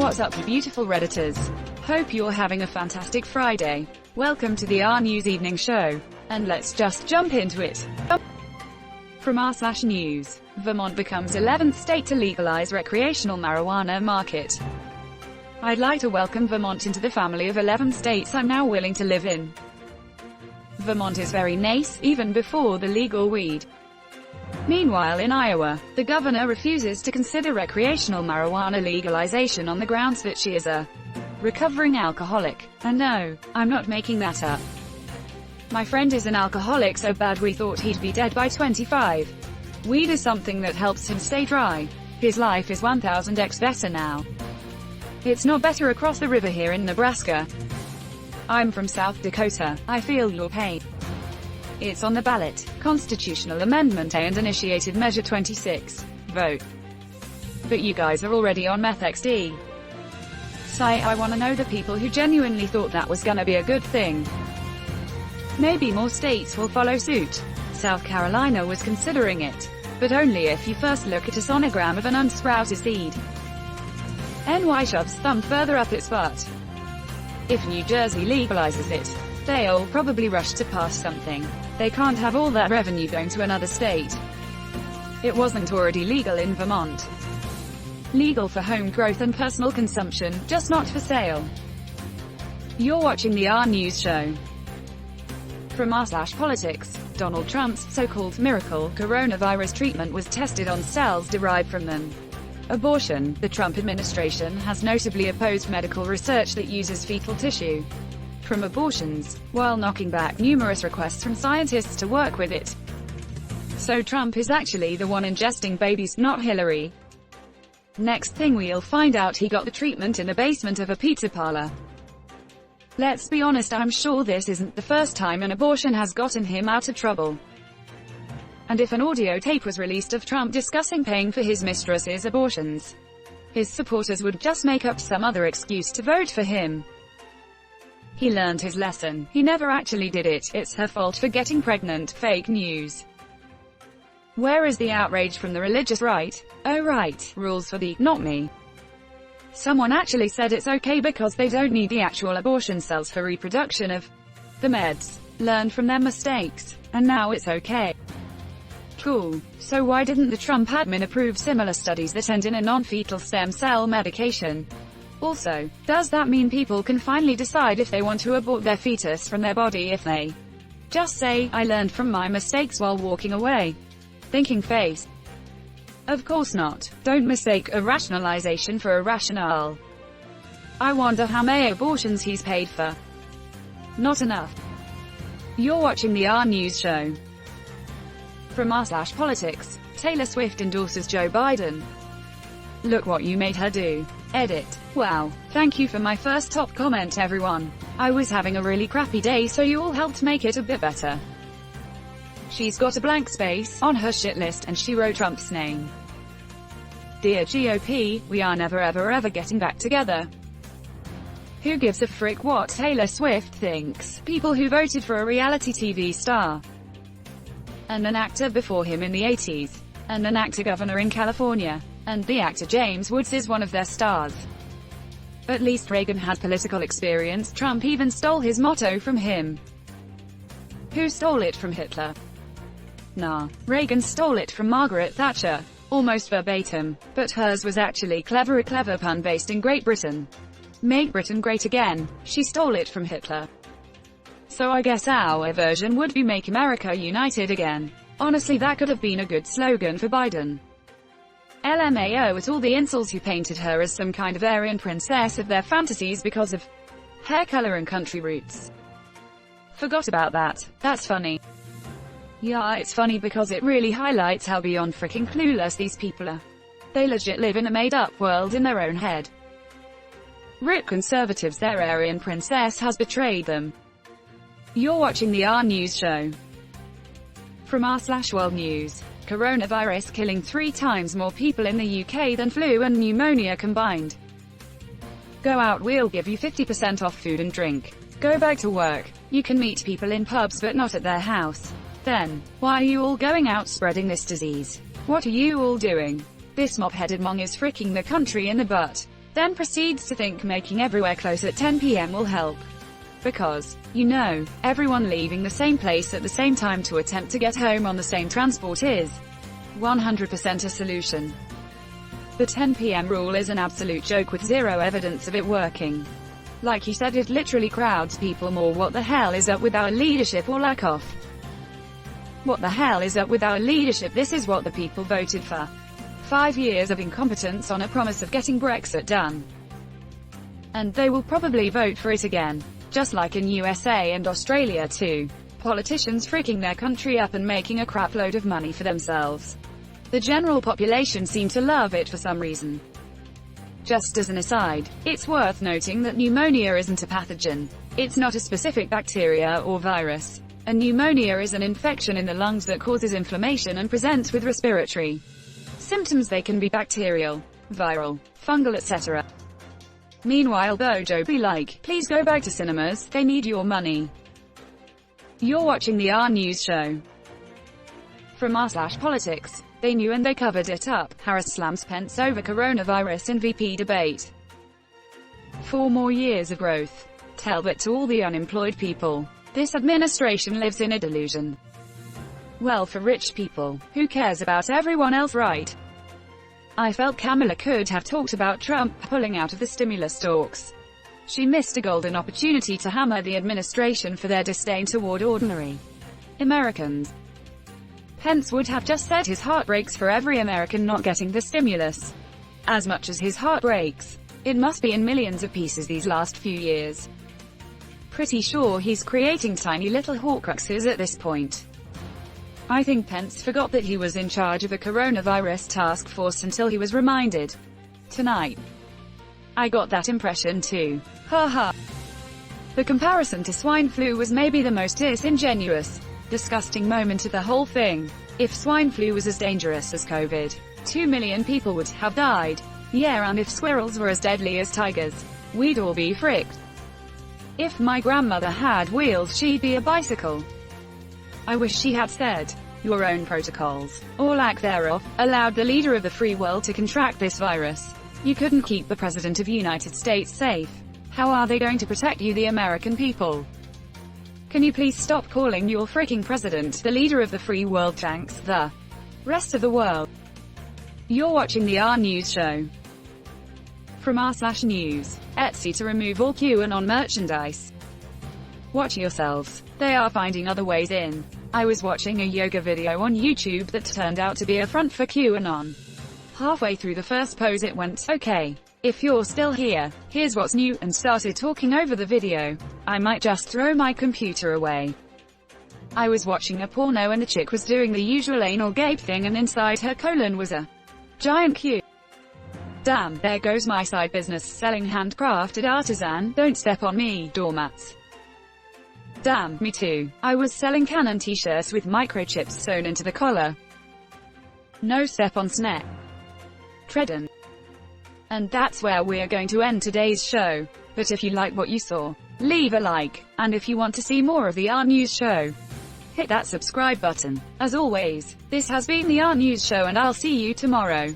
What's up, you beautiful Redditors? Hope you're having a fantastic Friday. Welcome to the RNEWS Evening Show. And let's just jump into it. From r/news, Vermont becomes 11th state to legalize recreational marijuana market. I'd like to welcome Vermont into the family of 11 states I'm now willing to live in. Vermont is very nice, even before the legal weed. Meanwhile, in Iowa, the governor refuses to consider recreational marijuana legalization on the grounds that she is a recovering alcoholic. And no, I'm not making that up. My friend is an alcoholic so bad we thought he'd be dead by 25. Weed is something that helps him stay dry. His life is 1000x better now. It's not better across the river here in Nebraska. I'm from South Dakota. I feel your pain. It's on the ballot. Constitutional Amendment A and Initiated Measure 26. Vote. But you guys are already on meth XD. I want to know the people who genuinely thought that was gonna be a good thing. Maybe more states will follow suit. South Carolina was considering it. But only if you first look at a sonogram of an unsprouted seed. NY shoves thumb further up its butt. If New Jersey legalizes it, they'll probably rush to pass something. They can't have all that revenue going to another state. It wasn't already legal in Vermont. Legal for home growth and personal consumption, just not for sale. You're watching the RNEWS show. From r/politics, Donald Trump's so-called miracle coronavirus treatment was tested on cells derived from them. Abortion. The Trump administration has notably opposed medical research that uses fetal tissue from abortions, while knocking back numerous requests from scientists to work with it. So Trump is actually the one ingesting babies, not Hillary. Next thing we'll find out he got the treatment in the basement of a pizza parlor. Let's be honest, I'm sure this isn't the first time an abortion has gotten him out of trouble. And if an audio tape was released of Trump discussing paying for his mistress's abortions, his supporters would just make up some other excuse to vote for him. He learned his lesson. He never actually did it. It's her fault for getting pregnant. Fake news. Where is the outrage from the religious right? Oh right, rules for the, not me. Someone actually said it's okay because they don't need the actual abortion cells for reproduction of the meds. Learned from their mistakes. And now it's okay. Cool. So why didn't the Trump admin approve similar studies that end in a non-fetal stem cell medication? Also, does that mean people can finally decide if they want to abort their fetus from their body if they just say, I learned from my mistakes while walking away? Thinking face. Of course not. Don't mistake a rationalization for a rationale. I wonder how many abortions he's paid for. Not enough. You're watching the RNEWS show. From r/politics, Taylor Swift endorses Joe Biden. Look what you made her do. Edit. Wow. Thank you for my first top comment, everyone. I was having a really crappy day so you all helped make it a bit better. She's got a blank space on her shit list and she wrote Trump's name. Dear GOP, we are never ever getting back together. Who gives a frick what Taylor Swift thinks? People who voted for a reality TV star and an actor before him in the 80s, and an actor governor in California, and the actor James Woods is one of their stars. At least Reagan had political experience. Trump even stole his motto from him. Who stole it from Hitler? Nah, Reagan stole it from Margaret Thatcher, almost verbatim, but hers was actually a clever pun based in Great Britain. Make Britain great again. She stole it from Hitler. So I guess our version would be Make America United Again. Honestly, that could have been a good slogan for Biden. LMAO at all the incels who painted her as some kind of Aryan princess of their fantasies because of hair color and country roots. Forgot about that. That's funny. Yeah, it's funny because it really highlights how beyond freaking clueless these people are. They legit live in a made-up world in their own head. RIP conservatives, their Aryan princess has betrayed them. You're watching the RNEWS show. From r/World News. Coronavirus killing 3 times more people in the UK than flu and pneumonia combined. Go out, we'll give you 50% off food and drink. Go back to work. You can meet people in pubs but not at their house. Then, why are you all going out spreading this disease? What are you all doing? This mop-headed mong is fricking the country in the butt. then proceeds to think making everywhere close at 10 p.m. will help. Because, you know, everyone leaving the same place at the same time to attempt to get home on the same transport is 100% a solution. The 10 p.m. rule is an absolute joke with zero evidence of it working. Like you said, it literally crowds people more. What the hell is up with our leadership or lack of? What the hell is up with our leadership? This is what the people voted for. 5 years of incompetence on a promise of getting Brexit done. And they will probably vote for it again. Just like in USA and Australia too. Politicians freaking their country up and making a crap load of money for themselves. The general population seem to love it for some reason. Just as an aside, it's worth noting that pneumonia isn't a pathogen. It's not a specific bacteria or virus. A pneumonia is an infection in the lungs that causes inflammation and presents with respiratory symptoms. They can be bacterial, viral, fungal, etc. Meanwhile, Bojo be like, please go back to cinemas, they need your money. You're watching the RNEWS show. From r/politics. They knew and they covered it up. Harris slams Pence over coronavirus in VP debate. 4 more years of growth. Tell that to all the unemployed people. This administration lives in a delusion. Well, for rich people, who cares about everyone else, right? I felt Kamala could have talked about Trump pulling out of the stimulus talks. She missed a golden opportunity to hammer the administration for their disdain toward ordinary Americans. Pence would have just said his heart breaks for every American not getting the stimulus. As much as his heart breaks, it must be in millions of pieces these last few years. Pretty sure he's creating tiny little Horcruxes at this point. I think Pence forgot that he was in charge of a coronavirus task force until he was reminded tonight. I got that impression too. Haha. The comparison to swine flu was maybe the most disingenuous, disgusting moment of the whole thing. If swine flu was as dangerous as COVID, 2 million people would have died. Yeah, and if squirrels were as deadly as tigers, we'd all be fricked. If my grandmother had wheels, she'd be a bicycle. I wish she had said, your own protocols, or lack thereof, allowed the leader of the free world to contract this virus. You couldn't keep the President of the United States safe. How are they going to protect you, the American people? Can you please stop calling your freaking president the leader of the free world? Thanks, the rest of the world. You're watching the RNEWS show. From r/news. Etsy to remove all QAnon merchandise. Watch yourselves. They are finding other ways in. I was watching a yoga video on YouTube that turned out to be a front for QAnon. Halfway through the first pose it went, okay, if you're still here, here's what's new, and started talking over the video. I might just throw my computer away. I was watching a porno and the chick was doing the usual anal gape thing and inside her colon was a giant Q. Damn, there goes my side business selling handcrafted artisan, don't step on me, doormats. Damn, me too. I was selling Canon t-shirts with microchips sewn into the collar. No step on snack. Treadin'. And that's where we're going to end today's show. But if you like what you saw, leave a like. And if you want to see more of the RNEWS show, hit that subscribe button. As always, this has been the RNEWS show and I'll see you tomorrow.